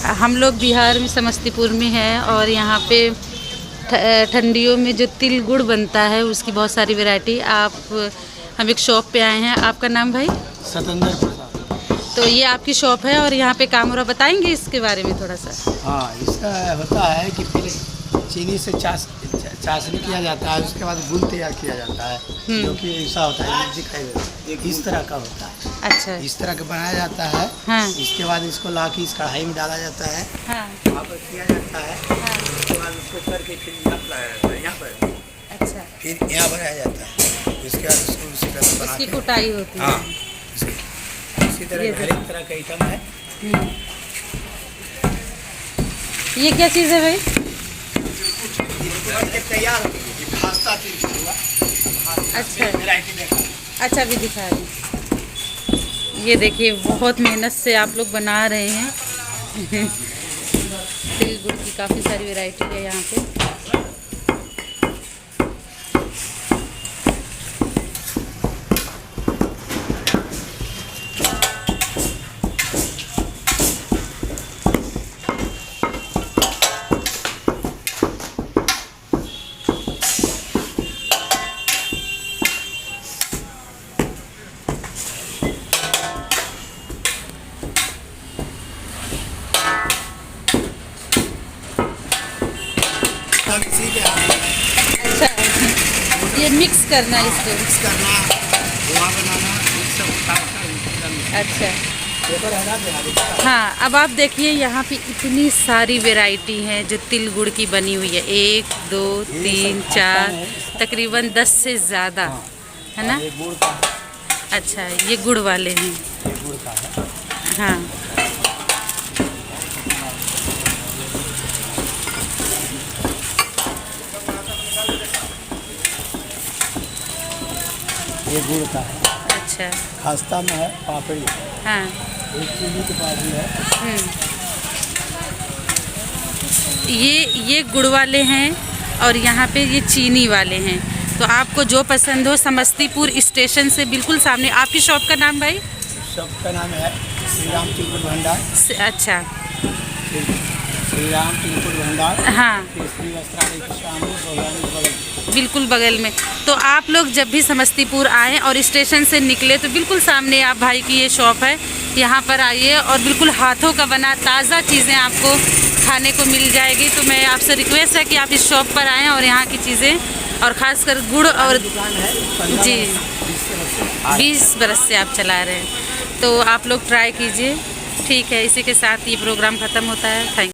हम लोग बिहार में समस्तीपुर में हैं और यहाँ पे ठंडियों में जो तिल गुड़ बनता है उसकी बहुत सारी वैरायटी। हम एक शॉप पे आए हैं। आपका नाम भाई? सतेंद्र प्रसाद। तो ये आपकी शॉप है और यहाँ पे काम हो रहा, बताएंगे इसके बारे में थोड़ा सा? हाँ, इसका होता है कि पहले चीनी से चाशनी किया जाता है, उसके बाद गुड़ तैयार किया जाता है, जो कि ऐसा होता है दिखाई देता है, इस तरह का होता है। अच्छा, इस तरह का बनाया जाता है। हाँ। इसके बाद इसको ला के इस कढ़ाई में डाला जाता है। हाँ। वहाँ पर किया जाता है। हाँ। उसके बाद उसको करके फिर यहाँ पर लाया जाता है, यहाँ पर। अच्छा, फिर यहाँ पर आया जाता है। इसके बाद उसको उसी तरह बना के कुटाई होती है। हाँ, इसी तरह हर एक तरह का आइटम है। ये क्या चीज़ है भाई? तैयार अच्छा भी दिखा रहे। ये देखिए बहुत मेहनत से आप लोग बना रहे हैं। तिल गुड़ की काफ़ी सारी वैरायटी है यहाँ पे। अच्छा, ये मिक्स करना है इसको? मिक्स करना, गोवा बनाना, अच्छा। हाँ, अब आप देखिए यहाँ पे इतनी सारी वैरायटी हैं जो तिल गुड़ की बनी हुई है। 1 2 3 4 तकरीबन 10 से ज़्यादा है ना? अच्छा, ये गुड़ वाले हैं। हाँ, ये गुड़ का है। अच्छा, खास्ता में है पापड़ी। हाँ, एक चीनी की पापड़ी है। ये गुड़ वाले हैं और यहाँ पे ये चीनी वाले हैं। तो आपको जो पसंद हो, समस्तीपुर स्टेशन से बिल्कुल सामने। आपकी शॉप का नाम भाई? शॉप का नाम है श्री राम तिल गुड़ भंडार। अच्छा, श्री राम तिल गुड़ भंडार। हाँ, श्री वस्त्रालय के सामने बिल्कुल बगल में। तो आप लोग जब भी समस्तीपुर आएँ और स्टेशन से निकले तो बिल्कुल सामने आप भाई की ये शॉप है, यहाँ पर आइए और बिल्कुल हाथों का बना ताज़ा चीज़ें आपको खाने को मिल जाएगी। तो मैं आपसे रिक्वेस्ट है कि आप इस शॉप पर आएँ और यहाँ की चीज़ें, और ख़ासकर गुड़ और जी 20 बरस से आप चला रहे हैं, तो आप लोग ट्राई कीजिए। ठीक है, इसी के साथ ये प्रोग्राम ख़त्म होता है। थैंक